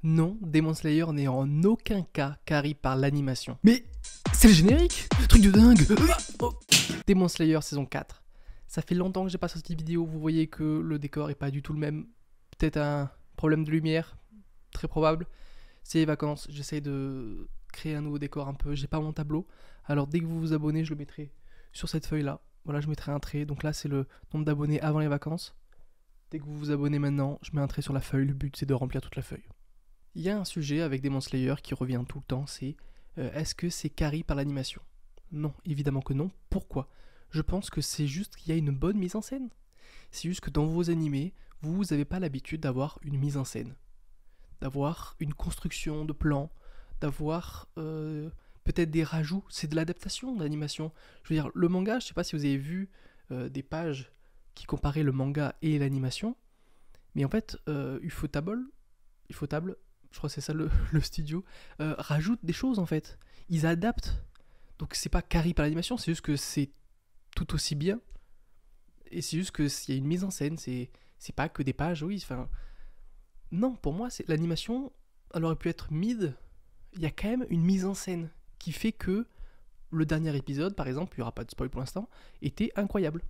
Non, Demon Slayer n'est en aucun cas carry par l'animation. Mais c'est le générique, truc de dingue. Demon Slayer saison 4. Ça fait longtemps que j'ai pas sorti de vidéo, vous voyez que le décor est pas du tout le même. Peut-être un problème de lumière, très probable. C'est les vacances, j'essaye de créer un nouveau décor un peu, j'ai pas mon tableau. Alors dès que vous vous abonnez, je le mettrai sur cette feuille là. Voilà, je mettrai un trait, donc là c'est le nombre d'abonnés avant les vacances. Dès que vous vous abonnez maintenant, je mets un trait sur la feuille, le but c'est de remplir toute la feuille. Il y a un sujet avec Demon Slayer qui revient tout le temps, c'est est-ce que c'est carry par l'animation ? Non, évidemment que non. Pourquoi ? Je pense que c'est juste qu'il y a une bonne mise en scène. C'est juste que dans vos animés, vous n'avez pas l'habitude d'avoir une mise en scène, d'avoir une construction de plans, d'avoir peut-être des rajouts. C'est de l'adaptation d'animation. Je veux dire, le manga, je ne sais pas si vous avez vu des pages qui comparaient le manga et l'animation, mais en fait, Ufotable, je crois que c'est ça le studio, rajoute des choses en fait. Ils adaptent. Donc c'est pas carry par l'animation, c'est juste que c'est tout aussi bien. Et c'est juste qu'il y a une mise en scène, c'est pas que des pages, oui. Enfin, non, pour moi, c'est l'animation, elle aurait pu être mid. Il y a quand même une mise en scène qui fait que le dernier épisode, par exemple, il n'y aura pas de spoil pour l'instant, était incroyable.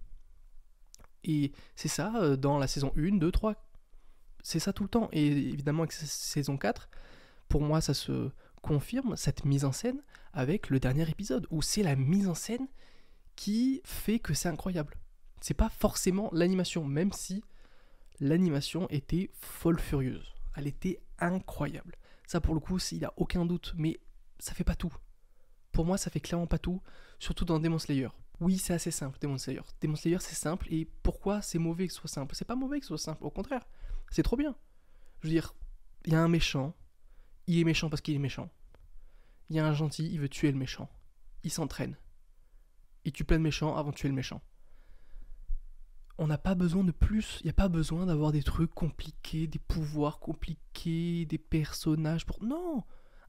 Et c'est ça dans la saison 1, 2, 3. C'est ça tout le temps. Et évidemment, avec saison 4, pour moi, ça se confirme, cette mise en scène, avec le dernier épisode, où c'est la mise en scène qui fait que c'est incroyable. C'est pas forcément l'animation, même si l'animation était folle furieuse. Elle était incroyable. Ça, pour le coup, il n'y a aucun doute, mais ça fait pas tout. Pour moi, ça fait clairement pas tout, surtout dans Demon Slayer. Oui, c'est assez simple, Demon Slayer. Demon Slayer, c'est simple, et pourquoi c'est mauvais que ce soit simple ? C'est pas mauvais que ce soit simple, au contraire. C'est trop bien. Je veux dire, il y a un méchant, il est méchant parce qu'il est méchant. Il y a un gentil, il veut tuer le méchant. Il s'entraîne. Il tue plein de méchants avant de tuer le méchant. On n'a pas besoin de plus, il n'y a pas besoin d'avoir des trucs compliqués, des pouvoirs compliqués, des personnages pour... Non,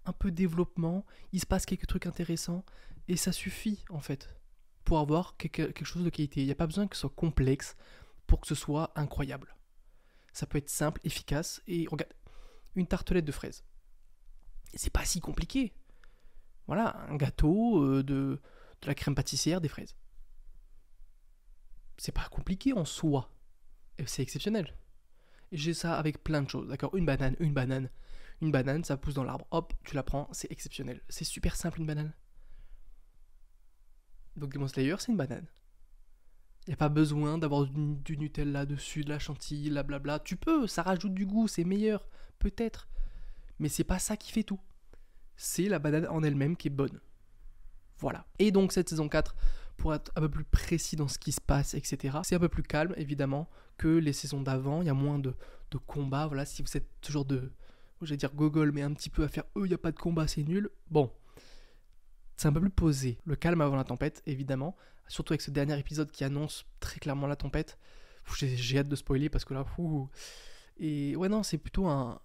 un peu de développement, il se passe quelques trucs intéressants, et ça suffit en fait, pour avoir quelque chose de qualité. Il n'y a pas besoin que ce soit complexe pour que ce soit incroyable. Ça peut être simple, efficace, et regarde, une tartelette de fraises. C'est pas si compliqué. Voilà, un gâteau, de la crème pâtissière, des fraises. C'est pas compliqué en soi. Et c'est exceptionnel. Et j'ai ça avec plein de choses, d'accord ? Une banane, ça pousse dans l'arbre. Hop, tu la prends, c'est exceptionnel. C'est super simple une banane. Donc Demon Slayer, c'est une banane. Il n'y a pas besoin d'avoir du Nutella dessus, de la chantilly, la blabla. Tu peux, ça rajoute du goût, c'est meilleur, peut-être. Mais c'est pas ça qui fait tout. C'est la banane en elle-même qui est bonne. Voilà. Et donc cette saison 4, pour être un peu plus précis dans ce qui se passe, etc., c'est un peu plus calme, évidemment, que les saisons d'avant. Il y a moins de combats. Voilà, si vous êtes toujours j'allais dire gogol, mais un petit peu à faire il n'y a pas de combat, c'est nul. Bon, c'est un peu plus posé. Le calme avant la tempête, évidemment. Surtout avec ce dernier épisode qui annonce très clairement la tempête. J'ai hâte de spoiler parce que là... Et ouais, non, c'est plutôt un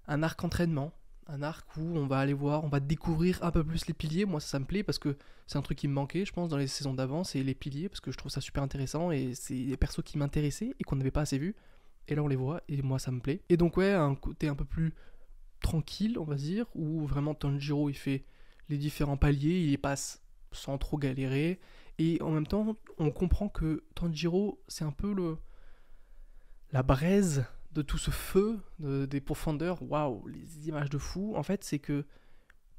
arc entraînement. Un arc où on va aller voir, on va découvrir un peu plus les piliers. Moi, ça me plaît parce que c'est un truc qui me manquait, je pense, dans les saisons d'avant. C'est les piliers parce que je trouve ça super intéressant et c'est des persos qui m'intéressaient et qu'on n'avait pas assez vus. Et là, on les voit et moi, ça me plaît. Et donc, ouais, un côté un peu plus tranquille, on va dire, où vraiment Tanjiro, il fait les différents paliers, il les passe sans trop galérer. Et en même temps, on comprend que Tanjiro, c'est un peu la braise de tout ce feu des profondeurs. Waouh, les images de fou. En fait, c'est que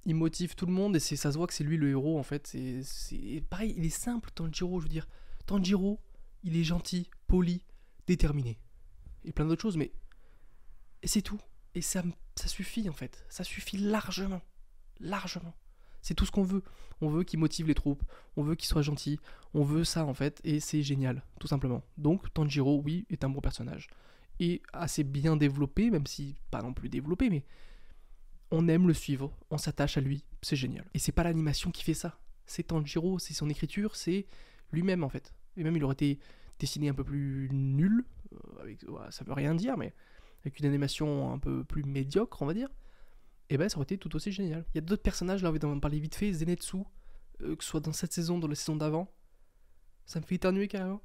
il motive tout le monde et ça se voit que c'est lui le héros. En fait, c'est pareil, il est simple, Tanjiro. Je veux dire, Tanjiro, il est gentil, poli, déterminé et plein d'autres choses, mais et c'est tout. Et ça suffit en fait. Ça suffit largement. C'est tout ce qu'on veut. On veut qu'il motive les troupes, on veut qu'il soit gentil, on veut ça en fait, et c'est génial, tout simplement. Donc Tanjiro, oui, est un bon personnage. Et assez bien développé, même si pas non plus développé, mais on aime le suivre, on s'attache à lui, c'est génial. Et c'est pas l'animation qui fait ça. C'est Tanjiro, c'est son écriture, c'est lui-même en fait. Et même il aurait été dessiné un peu plus nul, ça veut rien dire, mais avec une animation un peu plus médiocre, on va dire. Et ben ça aurait été tout aussi génial. Il y a d'autres personnages, là on va en parler vite fait, Zenitsu, que ce soit dans cette saison, dans la saison d'avant, ça me fait éternuer carrément.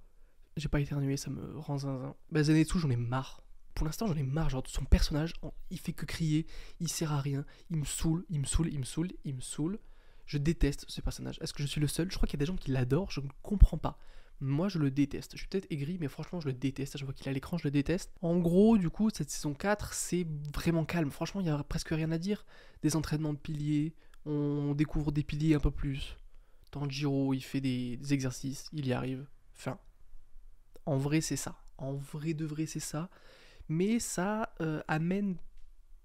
J'ai pas éternué, ça me rend zinzin. Zenitsu, j'en ai marre. pour l'instant, j'en ai marre. Genre, son personnage, il fait que crier, il sert à rien, il me saoule, il me saoule, il me saoule, il me saoule. Je déteste ce personnage. Est-ce que je suis le seul? Je crois qu'il y a des gens qui l'adorent, je ne comprends pas. Moi, je le déteste. Je suis peut-être aigri, mais franchement, je le déteste. Je vois qu'il est à l'écran, je le déteste. En gros, du coup, cette saison 4, c'est vraiment calme. Franchement, il n'y a presque rien à dire. Des entraînements de piliers, on découvre des piliers un peu plus. Tanjiro, il fait des exercices, il y arrive. Fin. En vrai, c'est ça. En vrai de vrai, c'est ça. Mais ça amène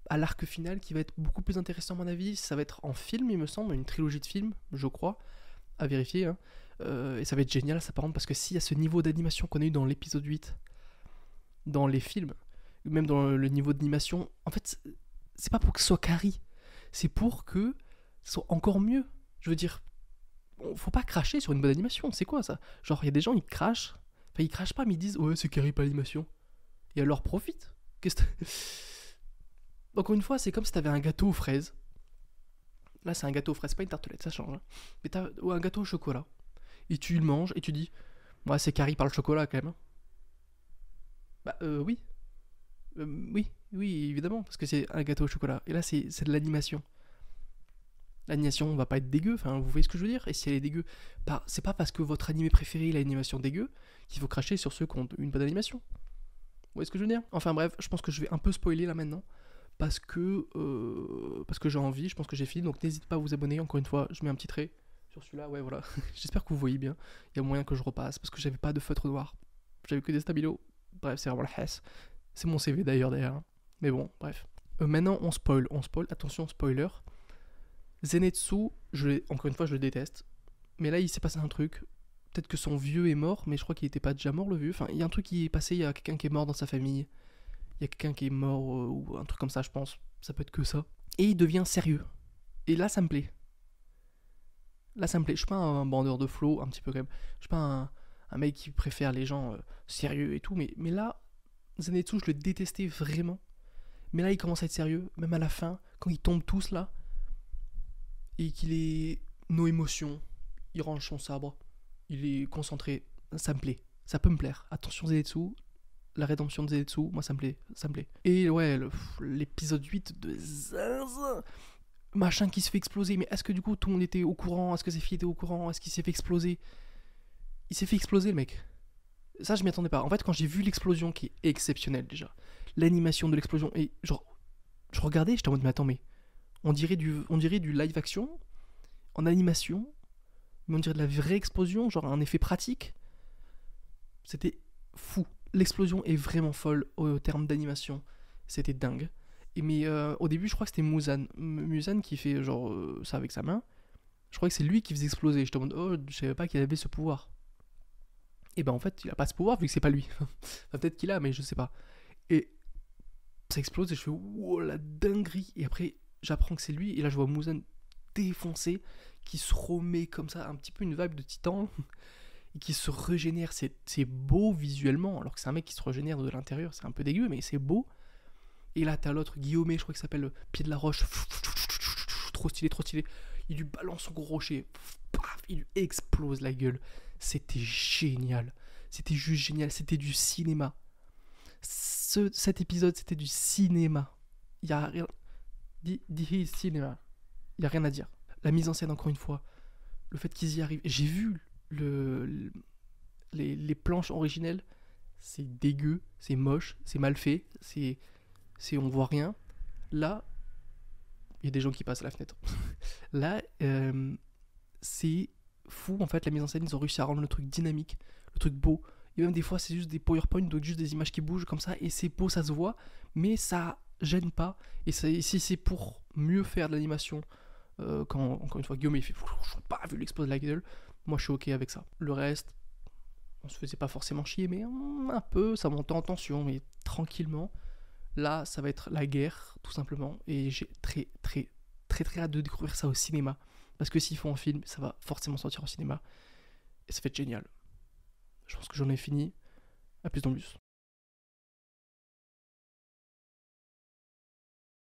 à l'arc final qui va être beaucoup plus intéressant à mon avis. Ça va être en film, il me semble, une trilogie de films, je crois, à vérifier. Hein. Et ça va être génial, ça par contre, parce que s'il y a ce niveau d'animation qu'on a eu dans l'épisode 8, dans les films, même dans le niveau d'animation, en fait, c'est pas pour que ce soit carré, c'est pour que ce soit encore mieux. Je veux dire, faut pas cracher sur une bonne animation, c'est quoi ça? Genre, il y a des gens, ils crachent, enfin, ils crachent pas, mais ils disent, ouais, c'est carré pas l'animation. Et alors, profite. Encore une fois, c'est comme si t'avais un gâteau aux fraises. Là, c'est un gâteau aux fraises, pas une tartelette, ça change. Hein. Mais t'as un gâteau au chocolat. Et tu le manges et tu dis, ouais, c'est carré par le chocolat quand même. Bah, oui. Oui, évidemment, parce que c'est un gâteau au chocolat. Et là, c'est de l'animation. L'animation va pas être dégueu, enfin, vous voyez ce que je veux dire? Et si elle est dégueu, c'est pas parce que votre animé préféré a l'animation dégueu qu'il faut cracher sur ceux qui ont une bonne animation. Vous voyez ce que je veux dire? Enfin bref, je pense que je vais un peu spoiler là maintenant. Parce que j'ai envie, je pense que j'ai fini. Donc n'hésitez pas à vous abonner. Encore une fois, je mets un petit trait sur celui-là. Ouais, voilà. J'espère que vous voyez bien. Il y a moyen que je repasse. Parce que j'avais pas de feutre noir. J'avais que des stabilos. Bref, c'est vraiment la hesse. C'est mon CV d'ailleurs derrière. Mais bon, bref. Maintenant, on spoil. Attention, spoiler. Zenitsu, encore une fois, je le déteste. Mais là, il s'est passé un truc. Peut-être que son vieux est mort, mais je crois qu'il était pas déjà mort, le vieux. Enfin, il y a un truc qui est passé. Il y a quelqu'un qui est mort dans sa famille. Il y a quelqu'un qui est mort ou un truc comme ça, je pense. Ça peut être que ça. Et il devient sérieux. Et là, ça me plaît. Là, ça me plaît. Je suis pas un bandeur de flow, un petit peu quand même. Je suis pas un mec qui préfère les gens sérieux et tout. Mais là, Zenitsu, je le détestais vraiment. Mais là, il commence à être sérieux. Même à la fin, quand ils tombent tous là. Et qu'il est nos émotions. Il range son sabre. Il est concentré. Ça me plaît. Ça peut me plaire. Attention, Zenitsu. La rédemption de Zenitsu, moi ça me plaît. Et ouais, l'épisode 8 de Zinzin, machin qui se fait exploser, mais est-ce que du coup tout le monde était au courant? Est-ce que ses filles étaient au courant? Est-ce qu'il s'est fait exploser? Il s'est fait exploser le mec. Ça je m'y attendais pas. En fait quand j'ai vu l'explosion qui est exceptionnelle déjà, l'animation de l'explosion, et genre, je regardais, j'étais en mode mais attends, mais on dirait du live action, en animation, mais on dirait de la vraie explosion, genre un effet pratique. C'était fou. L'explosion est vraiment folle au terme d'animation. C'était dingue. Mais au début, je crois que c'était Muzan qui fait genre ça avec sa main. Je crois que c'est lui qui faisait exploser. Je te demande, oh, je savais pas qu'il avait ce pouvoir. Et ben en fait, il a pas ce pouvoir vu que c'est pas lui. Enfin, peut-être qu'il a, mais je sais pas. Et ça explose et je fais, wow, la dinguerie. Et après, j'apprends que c'est lui. Et là, je vois Muzan défoncé, qui se remet comme ça, un petit peu une vibe de Titan. Et qui se régénère, c'est beau visuellement, alors que c'est un mec qui se régénère de l'intérieur, c'est un peu dégueu, mais c'est beau. Et là, t'as l'autre, Guillaume, je crois qu'il s'appelle Pied de la Roche, trop stylé, il lui balance son gros rocher, il lui explose la gueule. C'était génial, c'était juste génial, c'était du cinéma. Cet épisode, c'était du cinéma. Il y a rien... cinéma. Il y a rien à dire. La mise en scène, encore une fois, le fait qu'ils y arrivent, j'ai vu... les planches originelles, c'est dégueu, c'est moche, c'est mal fait, on voit rien. Là, il y a des gens qui passent à la fenêtre. Là, c'est fou en fait, la mise en scène, ils ont réussi à rendre le truc dynamique, le truc beau. Et même des fois, c'est juste des PowerPoint, donc juste des images qui bougent comme ça, et c'est beau, ça se voit, mais ça gêne pas. Et si c'est pour mieux faire de l'animation, quand encore une fois Guillaume il fait, je pas vu l'explosion de la gueule. Moi je suis ok avec ça. Le reste, on se faisait pas forcément chier, mais un peu, ça montait en tension, mais tranquillement. Là, ça va être la guerre, tout simplement. Et j'ai très hâte de découvrir ça au cinéma. Parce que s'ils font un film, ça va forcément sortir au cinéma. Et ça va être génial. Je pense que j'en ai fini. À plus dans le bus.